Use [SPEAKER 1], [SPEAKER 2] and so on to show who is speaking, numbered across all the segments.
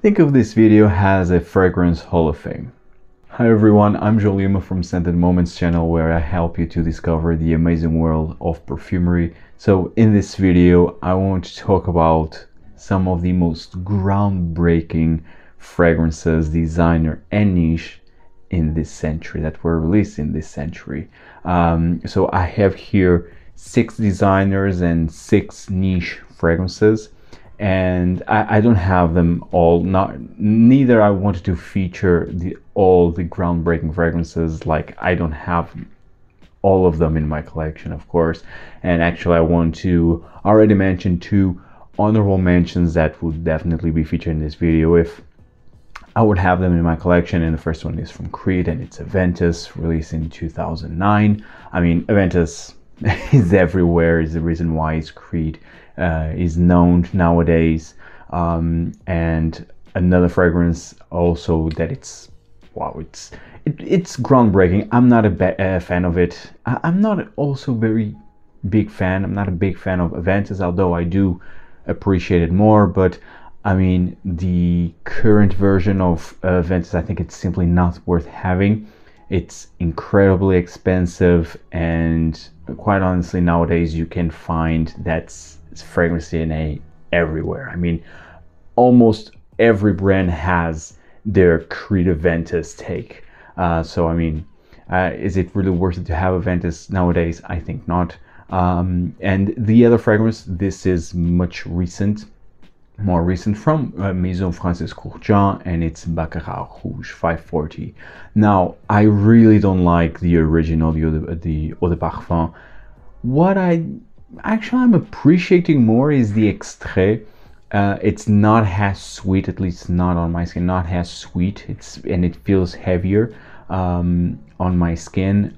[SPEAKER 1] Think of this video as a fragrance hall of fame. Hi everyone, I'm Jolima from Scented Moments channel, where I help you to discover the amazing world of perfumery. So in this video I want to talk about some of the most groundbreaking fragrances, designer and niche in this century, that were released in this century. So I have here 6 designers and 6 niche fragrances, and I don't have them all. Neither I wanted to feature all the groundbreaking fragrances. Like, I don't have all of them in my collection, of course. And actually I want to already mention 2 honorable mentions that would definitely be featured in this video if I would have them in my collection. And the first one is from Creed, and it's Aventus, released in 2009. I mean, Aventus is everywhere, is the reason why it's Creed is known nowadays. And another fragrance also that it's groundbreaking. I'm not a fan of it. I'm not also very big fan. I'm not a big fan of Aventus, although I do appreciate it more. But I mean, the current version of Aventus, I think it's simply not worth having. It's incredibly expensive, and quite honestly, nowadays you can find that fragrance DNA everywhere. I mean, almost every brand has their Creed Aventus take. So I mean, is it really worth it to have Aventus nowadays? I think not. And the other fragrance, this is more recent from Maison Francis Kurkdjian, and it's Baccarat Rouge 540. Now, I really don't like the original, the Eau de Parfum. What I'm appreciating more is the extrait. It's not as sweet, at least not on my skin, not as sweet. And it feels heavier on my skin.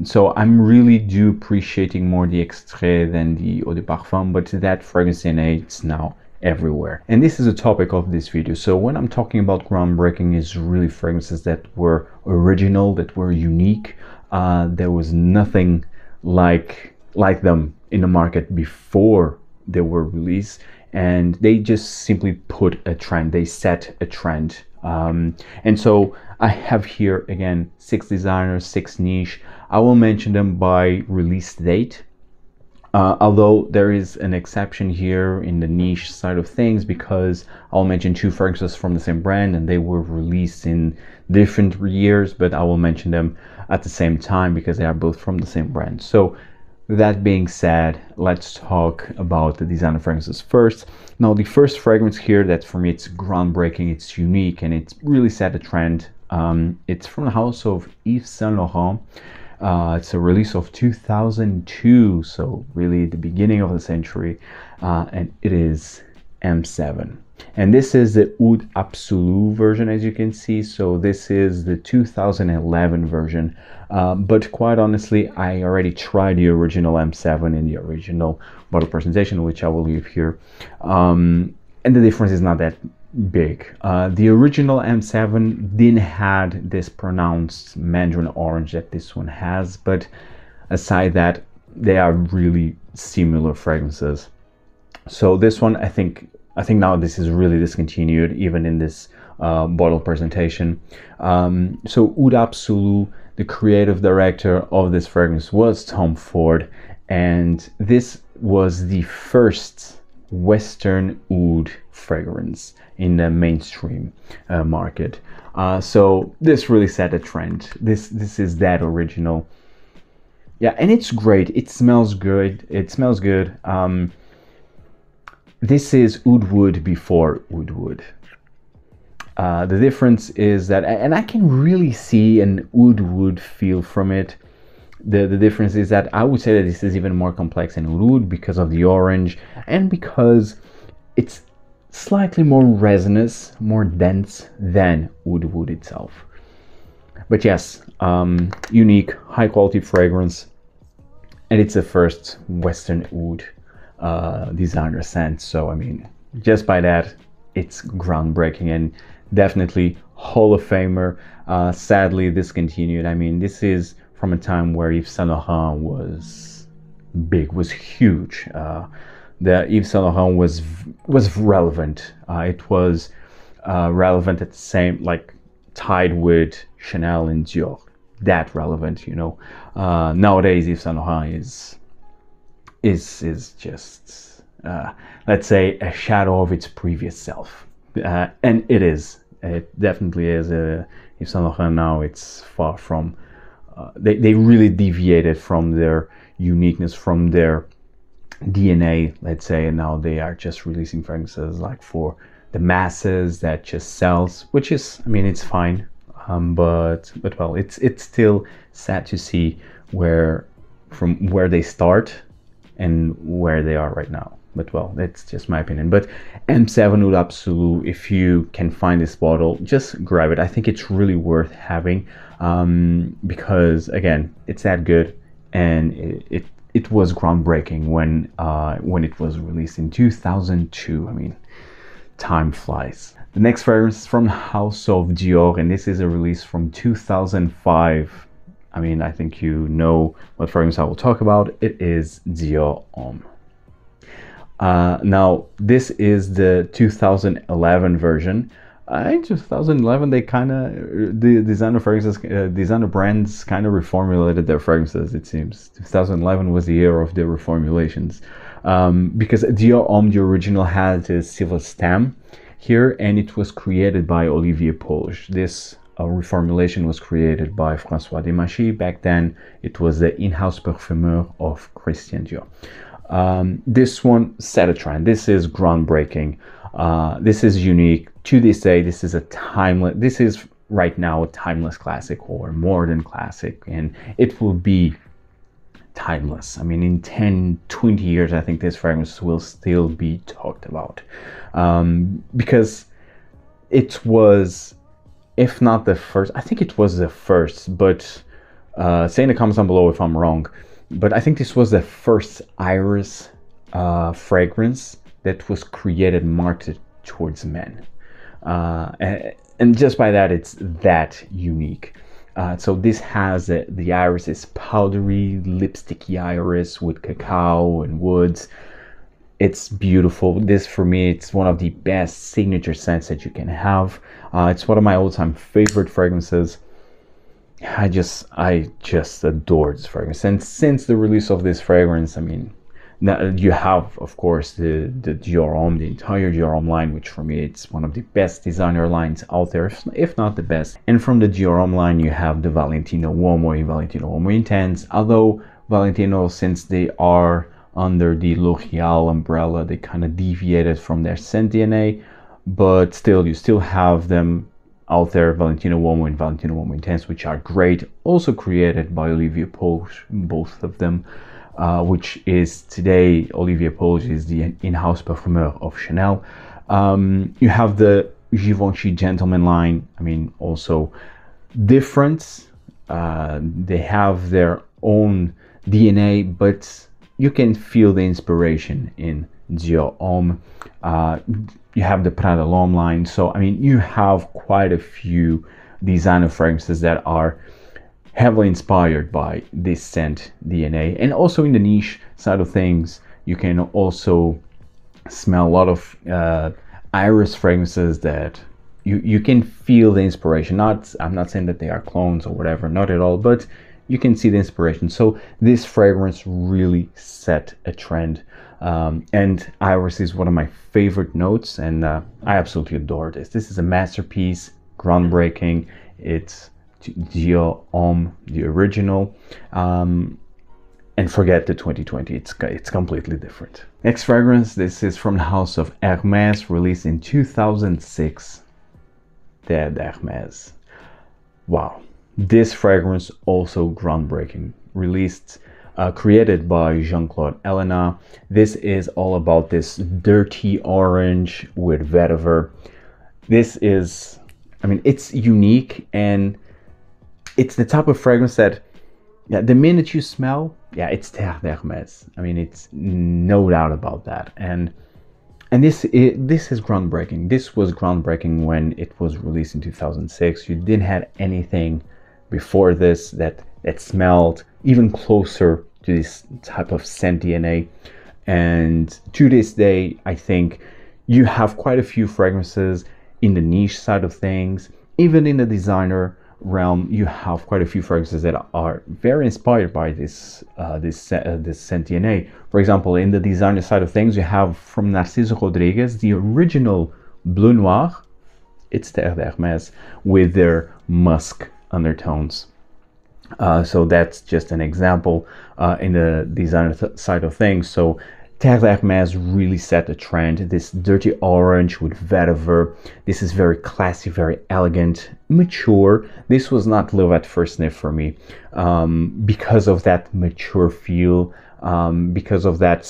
[SPEAKER 1] So I'm really appreciating more the extrait than the Eau de Parfum, but that fragrance DNA, it's now everywhere. And this is the topic of this video. So when I'm talking about groundbreaking, is really fragrances that were original, that were unique. There was nothing like them in the market before they were released, and they just simply put a trend. They set a trend. And so I have here again 6 designers, 6 niche. I will mention them by release date. Although there is an exception here in the niche side of things, because I'll mention 2 fragrances from the same brand and they were released in different years, but I will mention them at the same time because they are both from the same brand. So that being said, let's talk about the designer fragrances first. Now, the first fragrance here that for me it's groundbreaking, it's unique, and it's really set a trend. It's from the house of Yves Saint Laurent. It's a release of 2002, so really the beginning of the century, and it is M7. And this is the Oud Absolu version, as you can see. So this is the 2011 version, but quite honestly, I already tried the original M7 in the original bottle presentation, which I will leave here, and the difference is not that big. The original M7 didn't had this pronounced mandarin orange that this one has, but aside that, they are really similar fragrances. So this one, I think now this is really discontinued, even in this bottle presentation. So Oud Absolu, the creative director of this fragrance was Tom Ford, and this was the first Western oud fragrance in the mainstream market. So this really set a trend. This is that original. Yeah, and it's great. It smells good. This is oud wood before oud wood. The difference is that, and I can really see an oud wood feel from it. The difference is that I would say that this is even more complex in oud because of the orange, and because it's slightly more resinous, more dense than oud wood itself. But yes, unique, high quality fragrance, and it's the first Western oud designer scent. So I mean, just by that, it's groundbreaking and definitely Hall of Famer. Sadly discontinued. I mean, this is from a time where Yves Saint Laurent was big, was huge. The Yves Saint Laurent was relevant. It was relevant at the same, like tied with Chanel and Dior. That relevant, you know. Nowadays, Yves Saint Laurent is just let's say a shadow of its previous self, and it definitely is. Yves Saint Laurent now, it's far from. They really deviated from their uniqueness, from their DNA, let's say, and now they are just releasing fragrances like for the masses that just sells, which is, I mean, it's fine, but well, it's still sad to see from where they start and where they are right now. But well, that's just my opinion. But M7 Oud Absolu, if you can find this bottle, just grab it. I think it's really worth having, because again, it's that good, and it was groundbreaking when it was released in 2002. I mean, time flies. The next fragrance is from House of Dior, and this is a release from 2005. I mean, I think you know what fragrance I will talk about. It is Dior Homme. Now, this is the 2011 version. In 2011, they the designer brands kind of reformulated their fragrances, it seems. 2011 was the year of the reformulations. Because Dior Homme, the original, had a silver stem here, and it was created by Olivier Polge. This reformulation was created by François Demachy. Back then, it was the in-house parfumeur of Christian Dior. This one set a trend. This is groundbreaking. This is unique. To this day, this is right now a timeless classic, or more than classic, and it will be timeless. I mean, in 10, 20 years, I think this fragrance will still be talked about, because it was, if not the first, I think it was the first, but say in the comments down below if I'm wrong, but I think this was the first iris fragrance that was created, marketed towards men, and just by that, it's that unique. So this has the iris is powdery, lipsticky iris with cacao and woods. It's beautiful. This, for me, it's one of the best signature scents that you can have. It's one of my all-time favorite fragrances. I just adore this fragrance. And since the release of this fragrance, I mean, now you have, of course, the Dior Homme, the entire Dior Homme line, which for me, it's one of the best designer lines out there, if not the best. And from the Dior Homme line, you have the Valentino Uomo and Valentino Uomo Intense. Although Valentino, since they are under the L'Oréal umbrella, they kind of deviated from their scent DNA, but still, you still have them out there, Valentino Uomo and Valentino Uomo Intense, which are great, also created by Olivier Polge, both of them, which is today, Olivier Polge is the in-house parfumeur of Chanel. You have the Givenchy Gentleman line, I mean, also different. They have their own DNA, but you can feel the inspiration in Dior Homme. You have the Prada L'Homme line. So, I mean, you have quite a few designer fragrances that are heavily inspired by this scent DNA. And also in the niche side of things, you can also smell a lot of iris fragrances that you can feel the inspiration. I'm not saying that they are clones or whatever, not at all, but you can see the inspiration. So this fragrance really set a trend. And iris is one of my favorite notes, and I absolutely adore this. This is a masterpiece, groundbreaking. It's Dior Homme, the original, and forget the 2020. It's completely different. Next fragrance, this is from the house of Hermès, released in 2006. Dead Hermès. Wow, this fragrance also groundbreaking. Released. Created by Jean-Claude Ellena. This is all about this dirty orange with vetiver. This is, I mean, it's unique, and it's the type of fragrance that, yeah, the minute you smell, yeah, it's Terre d'Hermès. I mean, it's no doubt about that. And this is groundbreaking. This was groundbreaking when it was released in 2006. You didn't have anything before this that smelled even closer to this type of scent DNA. And to this day, I think you have quite a few fragrances in the niche side of things. Even in the designer realm, you have quite a few fragrances that are very inspired by this scent DNA. For example, in the designer side of things, you have from Narciso Rodriguez the original Bleu Noir. It's Terre d'Hermès with their musk undertones. So that's just an example in the designer side of things. So Terre d'Hermès really set the trend. This dirty orange with vetiver. This is very classy, very elegant, mature. This was not love at first sniff for me because of that mature feel, because of that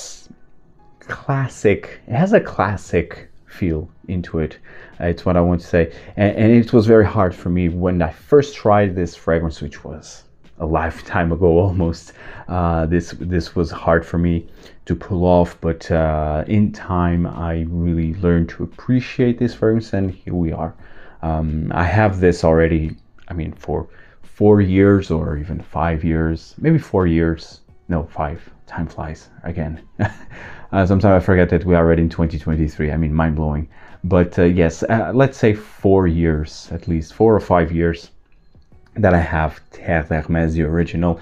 [SPEAKER 1] classic. It has a classic feel into it. It's what I want to say. And it was very hard for me when I first tried this fragrance, which was a lifetime ago almost. This was hard for me to pull off, but in time I really learned to appreciate this fragrance, and here we are. I have this already, I mean, for 4 years or even 5 years, maybe 4 years, no, 5. Time flies again. Sometimes I forget that we are already in 2023. I mean, mind-blowing. But yes, let's say 4 years, at least 4 or 5 years that I have Terre d'Hermès, the original.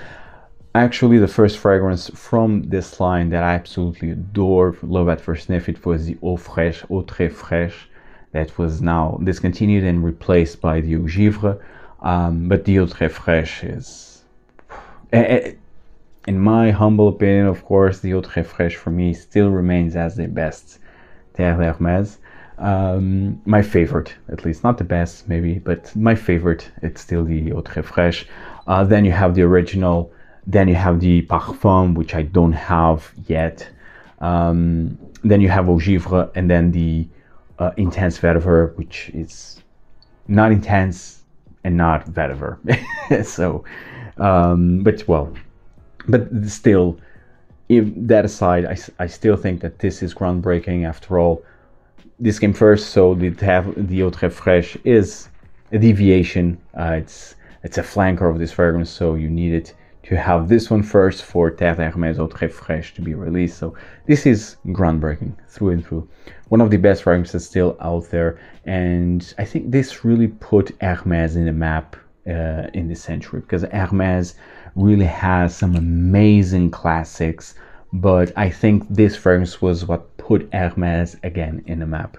[SPEAKER 1] Actually, the first fragrance from this line that I absolutely adore, love at first sniff, it was the Eau Fraîche, Eau Très Fraîche, that was now discontinued and replaced by the Eau Givre. But the Eau Très Fraîche is, in my humble opinion, of course, the Eau Très Fraîche for me still remains as the best Terre d'Hermès. My favorite, at least, not the best maybe, but my favorite, it's still the Eau Très Fraîche. Then you have the original, then you have the Parfum, which I don't have yet. Then you have Eau Givre, and then the Intense Vetiver, which is not intense and not vetiver. So, but still, if that aside, I still think that this is groundbreaking. After all, this came first, so the Eau Très Fraîche is a deviation. It's a flanker of this fragrance, so you needed to have this one first for Terre d'Hermès Eau Très Fraîche to be released. So this is groundbreaking through and through. One of the best fragrances still out there, and I think this really put Hermès in the map in this century, because Hermès really has some amazing classics, but I think this fragrance was what put Hermès again in the map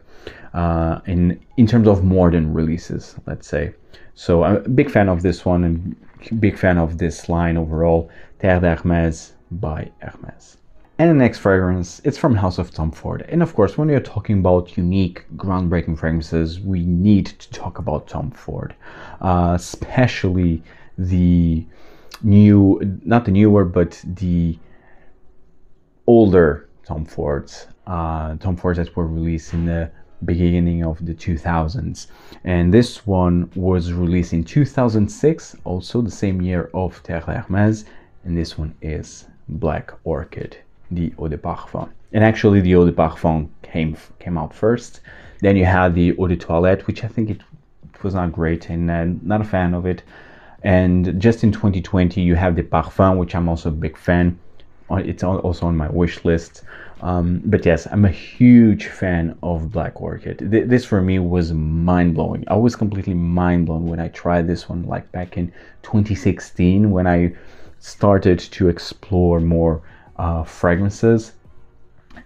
[SPEAKER 1] in terms of modern releases, let's say. So I'm a big fan of this one and big fan of this line overall, Terre d'Hermès by Hermès. And the next fragrance, it's from House of Tom Ford. And of course, when we are talking about unique, groundbreaking fragrances, we need to talk about Tom Ford, especially the new, not the newer, but the older Tom Fords that were released in the beginning of the 2000s. And this one was released in 2006, also the same year of Terre d'Hermès, and this one is Black Orchid, the Eau de Parfum. And actually the Eau de Parfum came out first. Then you had the Eau de Toilette, which I think it was not great, and not a fan of it. And just in 2020 you have the Parfum, which I'm also a big fan. It's also on my wish list. But yes, I'm a huge fan of Black Orchid. This for me was mind-blowing. I was completely mind-blown when I tried this one, like back in 2016, when I started to explore more fragrances,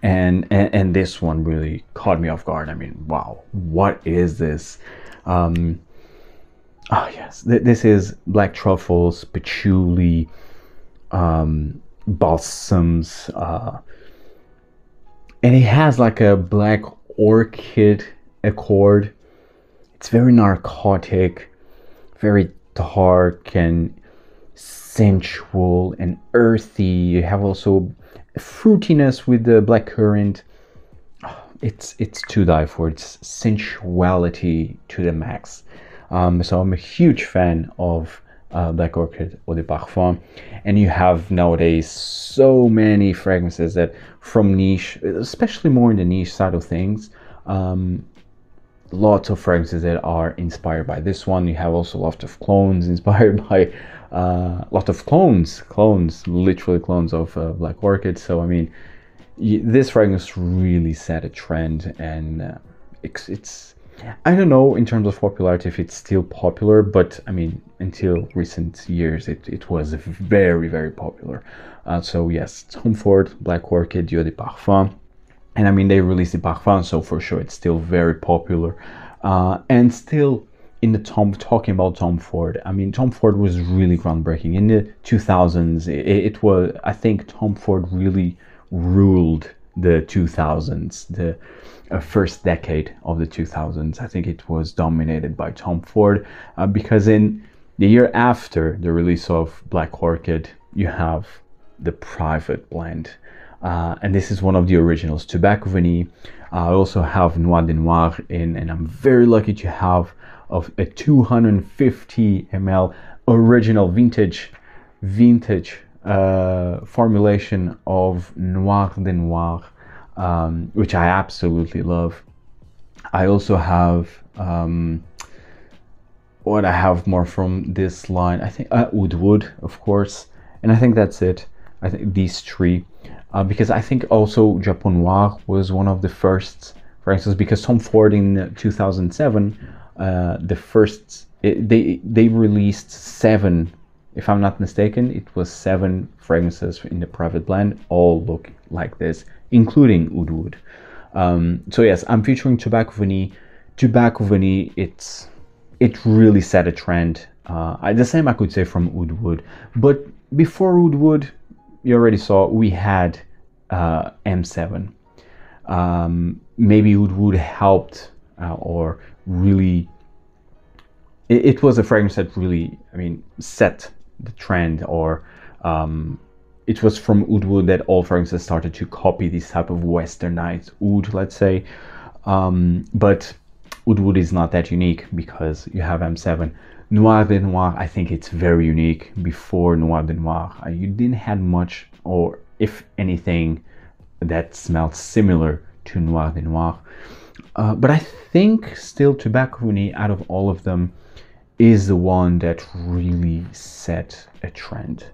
[SPEAKER 1] and this one really caught me off guard. I mean, wow, what is this? Oh yes, this is black truffles, patchouli, balsams, and it has like a black orchid accord. It's very narcotic, very dark and sensual and earthy. You have also fruitiness with the black currant. It's to die for. It's sensuality to the max. So I'm a huge fan of Black Orchid Eau de Parfum, and you have nowadays so many fragrances that from niche, especially more in the niche side of things, lots of fragrances that are inspired by this one. You have also lots of clones inspired by lot of clones, literally clones of Black Orchid. So I mean, this fragrance really set a trend, and it's I don't know in terms of popularity if it's still popular, but I mean, until recent years, it was very, very popular. So yes, Tom Ford, Black Orchid, Dior de Parfum. And I mean, they released the Parfum, so for sure it's still very popular. And still, talking about Tom Ford, I mean, Tom Ford was really groundbreaking. In the 2000s, it was, I think Tom Ford really ruled the 2000s, the first decade of the 2000s. I think it was dominated by Tom Ford, because in the year after the release of Black Orchid, you have the private blend. And this is one of the originals, Tobacco Vanille. I also have Noir de Noir in, and I'm very lucky to have of a 250 ml original vintage formulation of Noir de Noir, which I absolutely love. I also have what I have more from this line, I think Oud, of course, and I think that's it. I think these three, because I think also Japon Noir was one of the first, for instance, because Tom Ford in 2007, they released 7, if I'm not mistaken, it was 7 fragrances in the private blend, all look like this, including Oud. So yes, I'm featuring Tobacco Vanille. Tobacco Vanille, it really set a trend. The same I could say from Oud, but before Oud, you already saw we had M7. Maybe Oud helped, or really, it was a fragrance that really, I mean, set the trend, or it was from Oud that all fragrances started to copy this type of westernized oud, let's say. But Oud is not that unique because you have M7. Noir de Noir, I think it's very unique. Before Noir de Noir, you didn't have much, or if anything, that smelled similar to Noir de Noir. But I think still Tobacco Vanille, out of all of them, is the one that really set a trend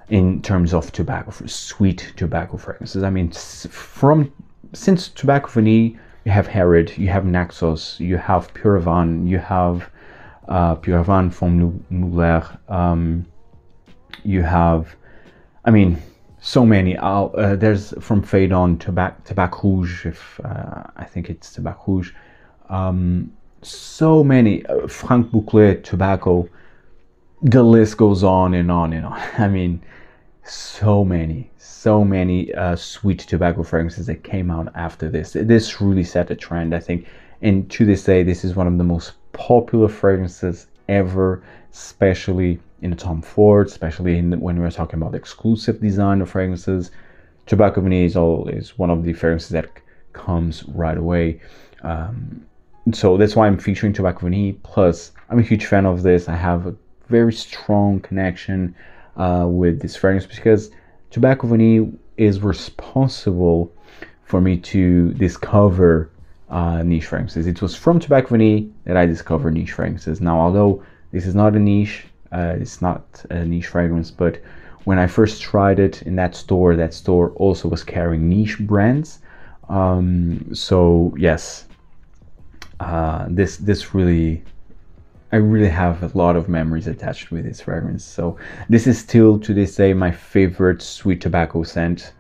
[SPEAKER 1] in terms of tobacco, sweet tobacco fragrances. I mean, since Tobacco Vanille, you have Herod, you have Naxos, you have Puravan, you have Puravan from Mugler, you have, I mean, so many. There's from Fade On, Tobacco Rouge, if I think it's Tobacco Rouge. So many, Frank Bouclet, Tobacco, the list goes on and on and on. I mean, so many sweet tobacco fragrances that came out after this. This really set a trend, I think, and to this day, this is one of the most popular fragrances ever, especially in the Tom Ford, especially when we're talking about exclusive design of fragrances. Tobacco Vanille is one of the fragrances that comes right away. So that's why I'm featuring Tobacco Vanille. Plus, I'm a huge fan of this. I have a very strong connection with this fragrance because Tobacco Vanille is responsible for me to discover niche fragrances. It was from Tobacco Vanille that I discovered niche fragrances. Now, although this is not a niche, it's not a niche fragrance, but when I first tried it in that store also was carrying niche brands. So yes, this really, I really have a lot of memories attached with this fragrance. So this is still to this day my favorite sweet tobacco scent.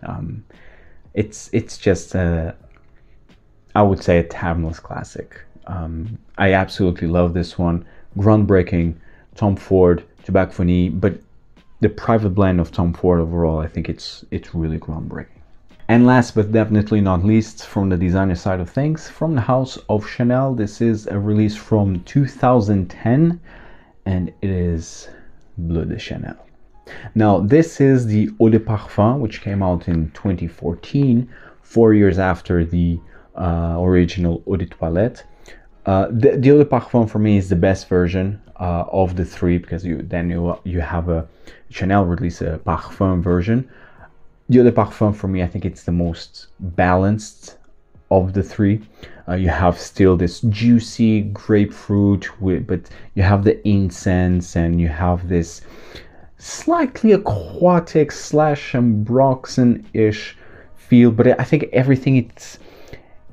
[SPEAKER 1] It's just I would say a timeless classic. I absolutely love this one. Groundbreaking, Tom Ford, Tobacco Vanille, but the private blend of Tom Ford overall, I think it's really groundbreaking. And last but definitely not least, from the designer side of things, from the house of Chanel, this is a release from 2010, and it is Bleu de Chanel. Now, this is the Eau de Parfum, which came out in 2014, 4 years after the original Eau de Toilette. The Eau de Parfum for me is the best version of the three, because you have a Chanel release a Parfum version. The Eau de Parfum for me, I think it's the most balanced of the three. You have still this juicy grapefruit, but you have the incense, and you have this slightly aquatic / ambroxan-ish feel. But I think everything,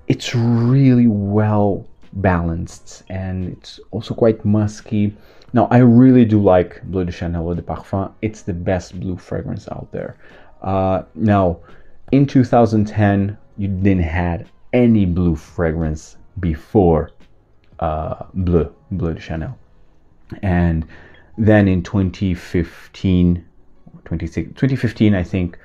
[SPEAKER 1] it's really well balanced, and it's also quite musky. Now, I really do like Bleu de Chanel Eau de Parfum. It's the best blue fragrance out there. Now, in 2010, you didn't had any blue fragrance before Bleu de Chanel. And then in 2015, I think,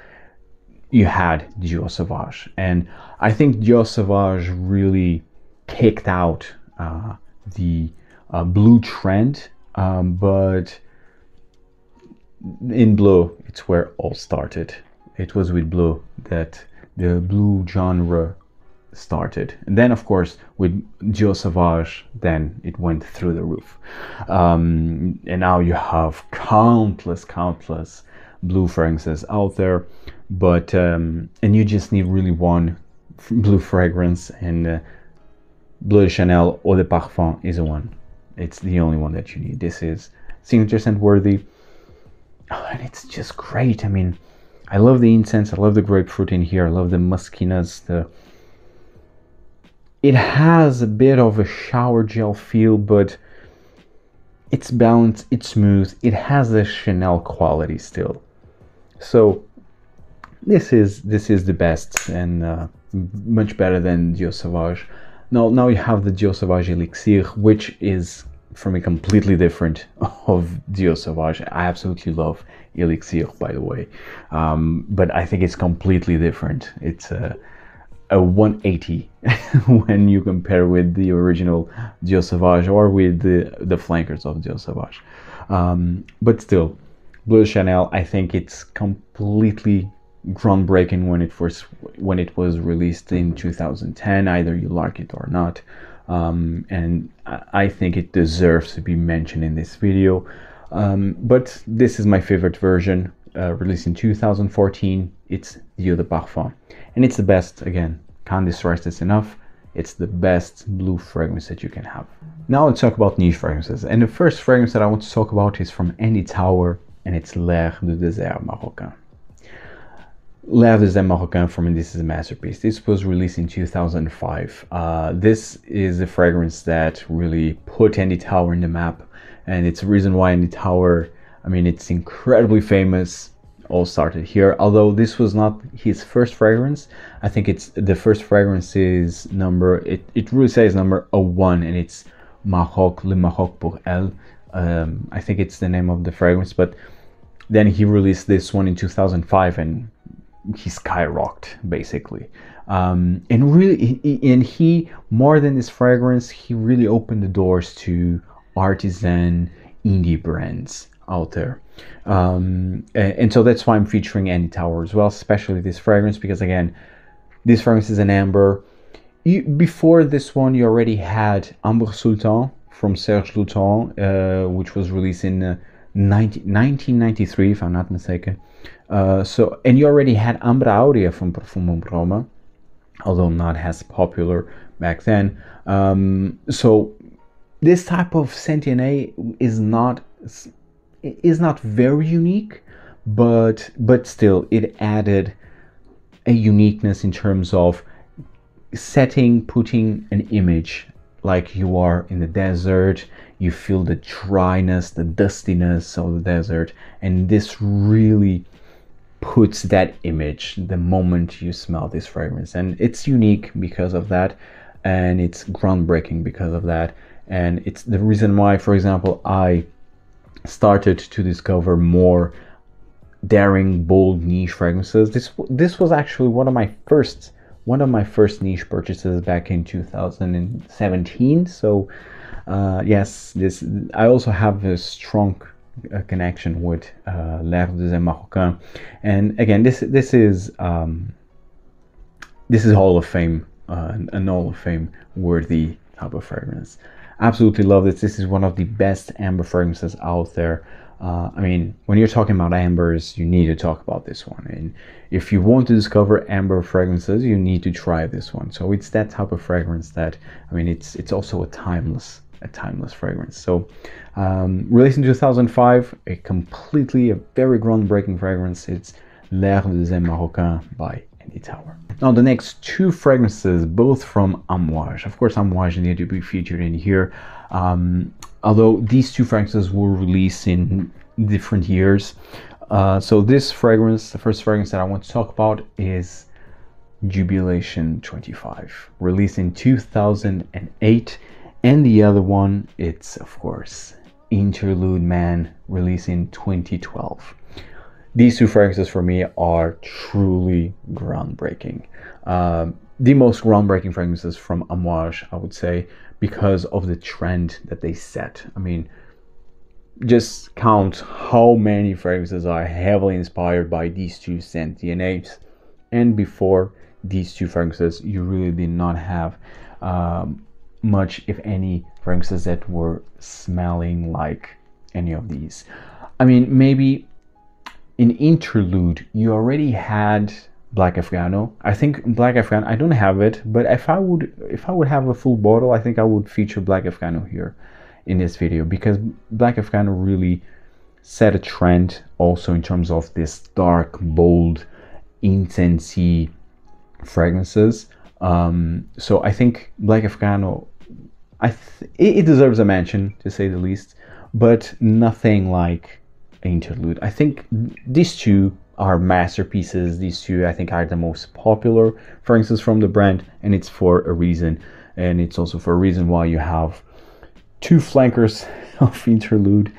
[SPEAKER 1] you had Dior Sauvage. And I think Dior Sauvage really kicked out the blue trend, but in Bleu, it's where all started. It was with Bleu that the blue genre started, and then of course with Dior Sauvage, then it went through the roof, and now you have countless blue fragrances out there, but and you just need really one blue fragrance, and Bleu de Chanel Eau de Parfum is the one. It's the only one that you need. This is signature scent worthy, and it's just great. I mean, I love the incense, I love the grapefruit in here, I love the muskiness, it has a bit of a shower gel feel, but it's balanced, it's smooth, it has the Chanel quality still. So this is the best, and much better than Dior Sauvage. Now you have the Dior Sauvage Elixir, which is for me completely different of Dior Sauvage. I absolutely love Elixir, by the way, but I think it's completely different. It's a 180 when you compare with the original Dior Sauvage or with the flankers of Dior Sauvage. But still, Bleu de Chanel, I think it's completely groundbreaking when it was released in 2010. Either you like it or not, and I think it deserves to be mentioned in this video. But this is my favorite version, released in 2014. It's the Eau de Parfum, and it's the best. Again, can't stress this enough. It's the best blue fragrance that you can have. Now let's talk about niche fragrances, and the first fragrance that I want to talk about is from Andy Tower, and it's L'air du désert Marocain. L'air du désert Marocain, for me, this is a masterpiece. This was released in 2005. This is a fragrance that really put Andy Tower in the map, and it's the reason why Andy Tower, I mean, it's incredibly famous, all started here. Although this was not his first fragrance, I think it's the first fragrance is it really says number 01, and it's Maroc, Le Maroc pour elle. I think it's the name of the fragrance, but then he released this one in 2005, and he skyrocketed basically. And he more than this fragrance, he really opened the doors to artisan indie brands out there, and so that's why I'm featuring Andy Tower as well, especially this fragrance, because again, this fragrance is an amber. Before this one, you already had Ambre Sultan from Serge Louton, which was released in 1993, if I'm not mistaken. And you already had Ambra Aurea from Parfum Roma, although not as popular back then. So this type of Sentier is not very unique, but still it added a uniqueness in terms of putting an image like you are in the desert. You feel the dryness, the dustiness of the desert, and this really puts that image the moment you smell this fragrance, and it's unique because of that, and it's groundbreaking because of that. And it's the reason why, for example, I started to discover more daring, bold, niche fragrances. This was actually one of my first niche purchases back in 2017. So yes, I also have a strong connection with L'air du désert Marocain, and again, this is Hall of Fame, an Hall of Fame worthy type of fragrance. Absolutely love this. This is one of the best amber fragrances out there. I mean, when you're talking about ambers, you need to talk about this one. And if you want to discover amber fragrances, you need to try this one. So it's that type of fragrance that, I mean, it's also a timeless fragrance. So released in 2005, a very groundbreaking fragrance. It's L'air du désert Marocain by and the Tower. Now the next two fragrances, both from Amouage. Of course, Amouage needed to be featured in here. Although these two fragrances were released in different years. So this fragrance, the first fragrance that I want to talk about, is Jubilation 25, released in 2008. And the other one, it's of course Interlude Man, released in 2012. These two fragrances for me are truly groundbreaking. The most groundbreaking fragrances from Amouage, I would say, because of the trend that they set. I mean, just count how many fragrances are heavily inspired by these two scent DNAs. And before these two fragrances, you really did not have much, if any, fragrances that were smelling like any of these. I mean, maybe in Interlude you already had Black Afghano. I think Black Afghano, I don't have it, but if I would have a full bottle, I think I would feature Black Afghano here in this video, because Black Afghano really set a trend also in terms of this dark, bold, intensy fragrances. So I think Black Afghano, it deserves a mention, to say the least, but nothing like Interlude. I think these two are masterpieces. These two, I think, are the most popular fragrances from the brand, and it's for a reason. And it's also for a reason why you have two flankers of Interlude.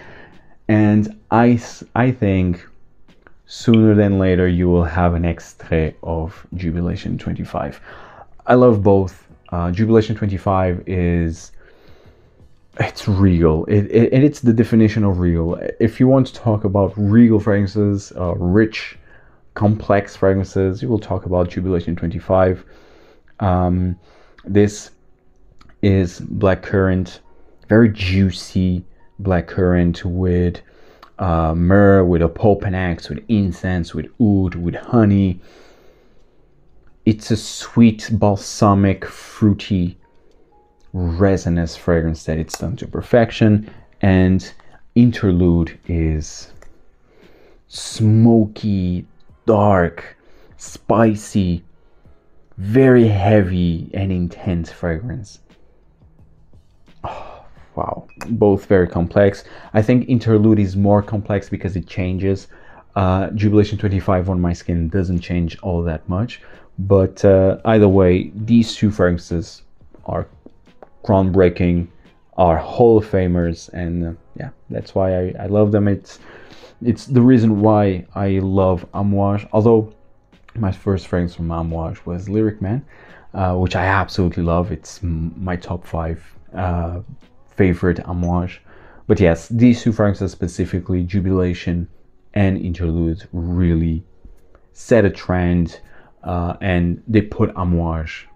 [SPEAKER 1] And I think sooner than later you will have an extrait of Jubilation 25. I love both. Jubilation 25 it's regal. It's the definition of regal. If you want to talk about regal fragrances, rich, complex fragrances, you will talk about Jubilation 25. This is blackcurrant, very juicy blackcurrant with myrrh, with a pulpanax, with incense, with oud, with honey. It's a sweet, balsamic, fruity, resinous fragrance that it's done to perfection. And Interlude is smoky, dark, spicy, very heavy and intense fragrance. Oh, wow, both very complex. I think Interlude is more complex because it changes. Jubilation 25 on my skin doesn't change all that much, but either way, these two fragrances are groundbreaking, are Hall of Famers, and yeah, that's why I love them. It's the reason why I love Amouage. Although my first fragrance from Amouage was Lyric Man, which I absolutely love. It's my top 5 favorite Amouage. But yes, these two fragrances specifically, Jubilation and Interlude, really set a trend, and they put Amouage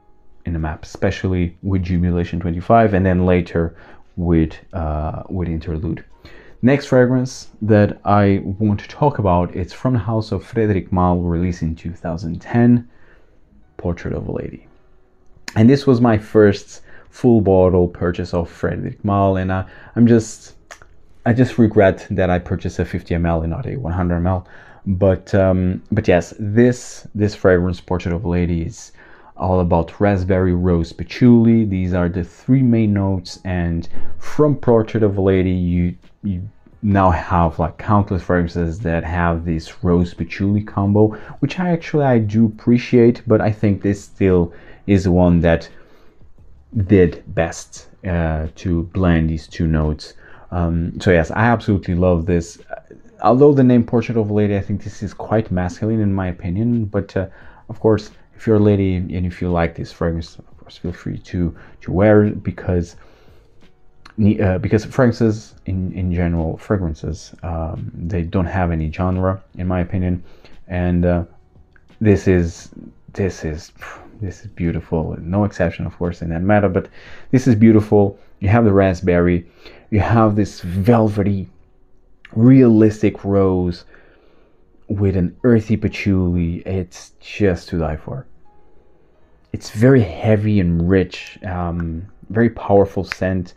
[SPEAKER 1] in the map, especially with Jubilation 25, and then later with Interlude. Next fragrance that I want to talk about, it's from the house of Frederic Malle, released in 2010, Portrait of a Lady. And this was my first full bottle purchase of Frederic Malle, and I just regret that I purchased a 50 ml and not a 100 ml. But yes, this fragrance, Portrait of a Lady, is all about raspberry, rose, patchouli. These are the 3 main notes, and from Portrait of a Lady you now have like countless fragrances that have this rose patchouli combo, which I do appreciate, but I think this still is the one that did best to blend these two notes. So yes, I absolutely love this. Although the name Portrait of a Lady, I think this is quite masculine in my opinion, but of course, if you're a lady and if you like this fragrance, of course, feel free to wear it, because fragrances in general, they don't have any genre in my opinion, and this is beautiful. No exception, of course, in that matter, but this is beautiful. You have the raspberry, you have this velvety, realistic rose with an earthy patchouli. It's just to die for. It's very heavy and rich, very powerful scent.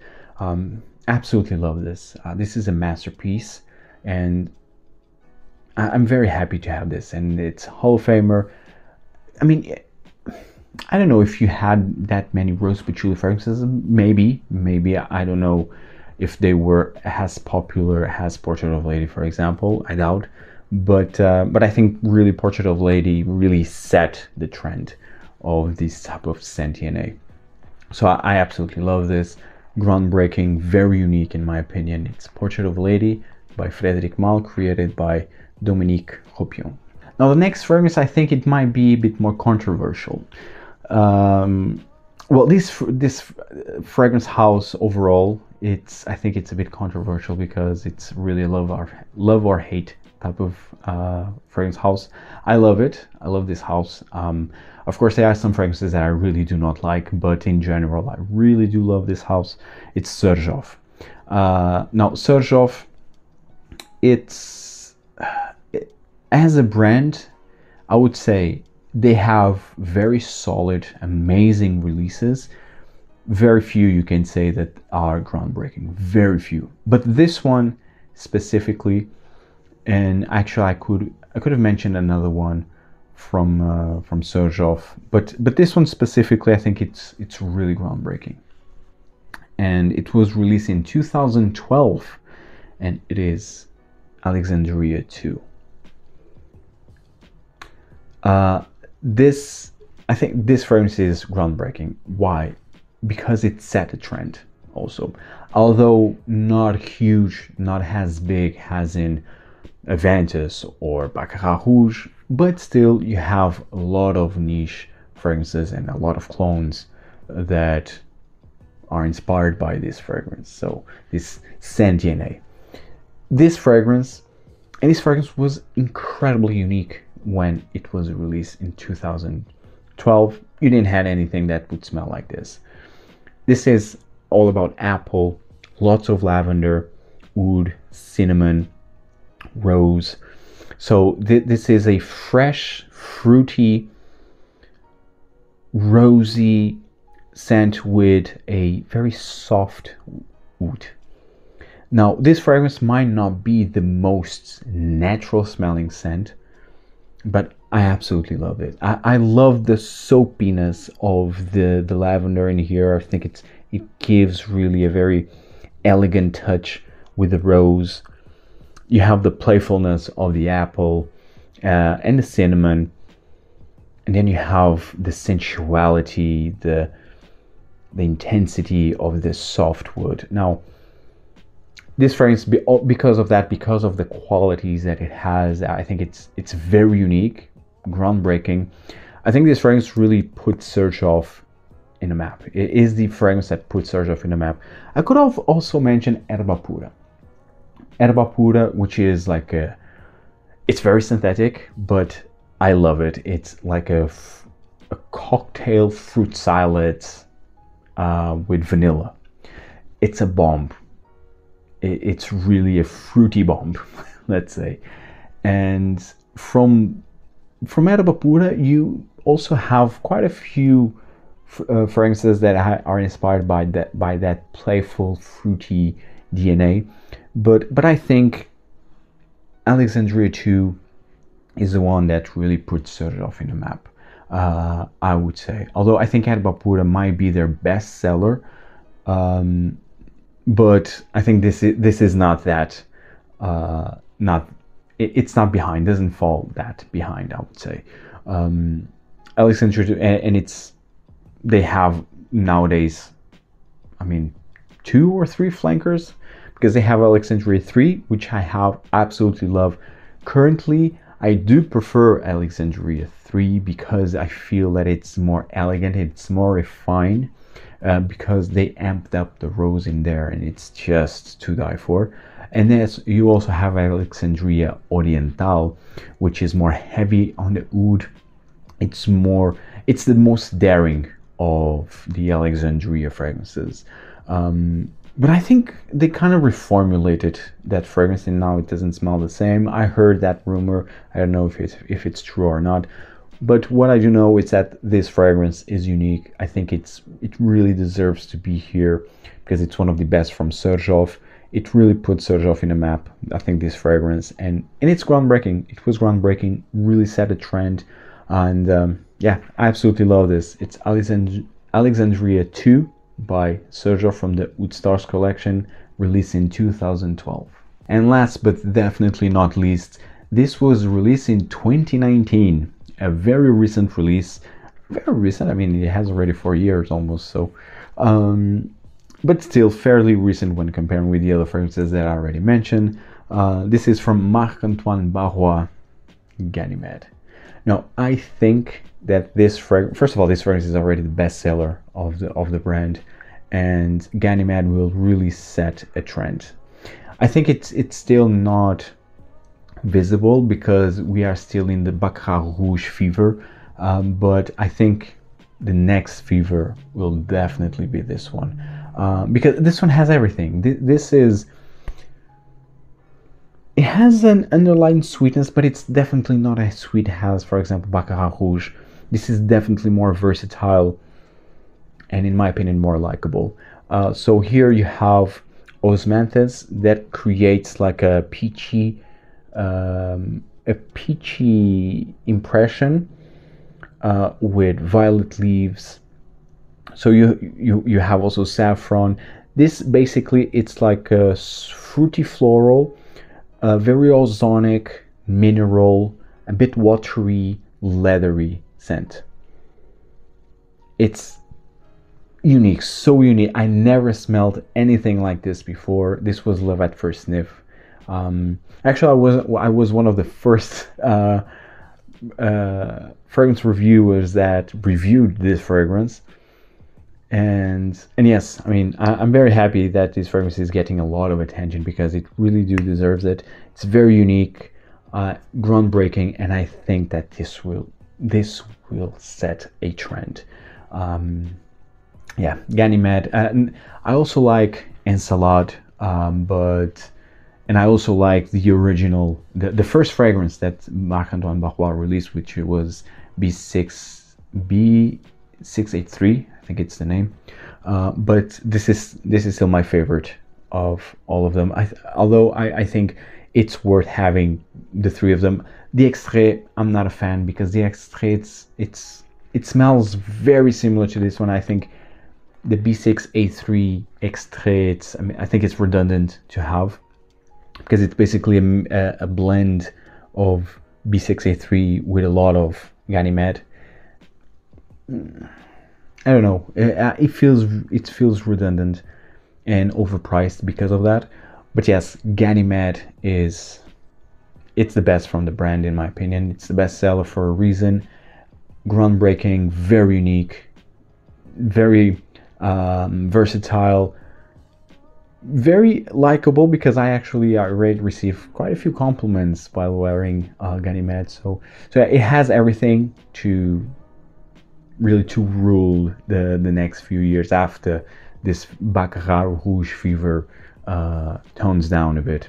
[SPEAKER 1] Absolutely love this. This is a masterpiece, and I'm very happy to have this, and it's Hall of Famer. I mean, I don't know if you had that many rose patchouli fragrances. Maybe, I don't know if they were as popular as Portrait of Lady, for example. I doubt. But I think really Portrait of Lady really set the trend of this type of scent DNA. So I absolutely love this. Groundbreaking, very unique in my opinion. It's Portrait of Lady by Frederic Malle, created by Dominique Ropion. Now the next fragrance, I think it might be a bit more controversial. Well, this fragrance house overall, I think it's a bit controversial because it's really a love or hate type of fragrance house. I love it. I love this house. Of course, there are some fragrances that I really do not like, but in general, I really do love this house. It's Xerjoff. Now, Xerjoff, as a brand, I would say they have very solid, amazing releases. Very few you can say that are groundbreaking. Very few. But this one specifically, and actually I could have mentioned another one from Xerjoff, but this one specifically, I think it's really groundbreaking. And it was released in 2012, and it is Alexandria II. I think this fragrance is groundbreaking. Why? Because it set a trend also. Although not huge, not as big as in Aventus or Baccarat Rouge, but still you have a lot of niche fragrances and a lot of clones that are inspired by this fragrance. So this scent DNA. This fragrance was incredibly unique when it was released in 2012. You didn't have anything that would smell like this. This is all about apple, lots of lavender, oud, cinnamon, rose. So this is a fresh, fruity, rosy scent with a very soft oud. Now, this fragrance might not be the most natural smelling scent, but I absolutely love it. I love the soapiness of the lavender in here. I think it gives really a very elegant touch with the rose. You have the playfulness of the apple and the cinnamon, and then you have the sensuality, the intensity of the soft wood. Now, this fragrance, because of the qualities that it has, I think it's very unique, groundbreaking. I think this fragrance really puts Xerjoff in a map. It is the fragrance that puts Xerjoff in a map. I could have also mentioned Erba Pura. Erba Pura, which is like it's very synthetic, but I love it. It's like a cocktail fruit salad with vanilla. It's a bomb. It's really a fruity bomb, let's say. And from Erba Pura, you also have quite a few fragrances that are inspired by that playful, fruity DNA. But I think Alexandria II is the one that really puts Xerjoff in the map. I would say. Although I think Erba Pura might be their best seller. But I think this is not that, it's not behind, doesn't fall that behind, I would say. Alexandria, and they have nowadays, I mean, 2 or 3 flankers, because they have Alexandria III, which I absolutely love. Currently, I do prefer Alexandria III because I feel that it's more elegant, it's more refined. Because they amped up the rose in there, and it's just to die for. And then you also have Alexandria Oriental, which is more heavy on the oud. It's the most daring of the Alexandria fragrances. But I think they kind of reformulated that fragrance, and now it doesn't smell the same. I heard that rumor. I don't know if it's true or not. But what I do know is that this fragrance is unique. I think it really deserves to be here because it's one of the best from Xerjoff. It really puts Xerjoff in a map, I think, this fragrance. And it's groundbreaking. It was groundbreaking, really set a trend. And Yeah, I absolutely love this. It's Alexandria II by Xerjoff from the Oud Stars collection, released in 2012. And last but definitely not least, this was released in 2019, a very recent release. Very recent, I mean, it has already 4 years almost, so but still fairly recent when comparing with the other fragrances that I already mentioned. This is from Marc-Antoine Barrois, Ganymed. Now, I think that this fragrance, first of all, this fragrance is already the best seller of the brand, and Ganymed will really set a trend. I think it's still not visible because we are still in the Baccarat Rouge fever, but I think the next fever will definitely be this one, because this one has everything. It has an underlying sweetness, but it's definitely not as sweet as, for example, Baccarat Rouge. This is definitely more versatile and, in my opinion, more likable. So here you have osmanthus that creates like a peachy impression with violet leaves. So you have also saffron. This basically, it's like a fruity floral, very ozonic, mineral, a bit watery, leathery scent. It's unique, so unique. I never smelled anything like this before. This was love at first sniff. Actually, I was one of the first fragrance reviewers that reviewed this fragrance, and yes, I mean, I'm very happy that this fragrance is getting a lot of attention because it really deserves it. It's very unique, groundbreaking, and I think that this will set a trend. Yeah, Ganymed. And I also like Ensalade, and I also like the original, the first fragrance that Marc-Antoine Barrois released, which was B683, I think it's the name. But this is still my favorite of all of them. Although I think it's worth having the three of them. The Extrait, I'm not a fan because the Extrait, it smells very similar to this one. I think the B6A3 Extrait, I mean, I think it's redundant to have, because it's basically a blend of B6A3 with a lot of Ganymed. I don't know. It feels redundant and overpriced because of that. But yes, Ganymed it's the best from the brand, in my opinion. It's the best seller for a reason. Groundbreaking, very unique, very versatile, very likable, because I already received quite a few compliments while wearing Ganymed. So it has everything to rule the next few years after this Baccarat Rouge fever tones down a bit.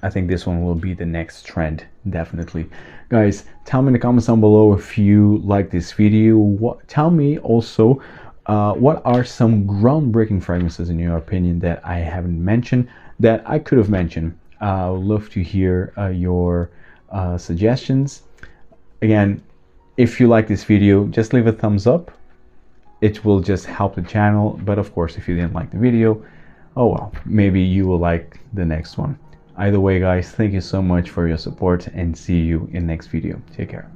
[SPEAKER 1] I think this one will be the next trend, definitely. Guys, tell me in the comments down below if you like this video. Tell me also what are some groundbreaking fragrances in your opinion that I haven't mentioned that I could have mentioned. I would love to hear your suggestions. Again, if you like this video, just leave a thumbs up. It will just help the channel. But of course, if you didn't like the video, oh well, maybe you will like the next one. Either way, guys, thank you so much for your support and see you in the next video. Take care.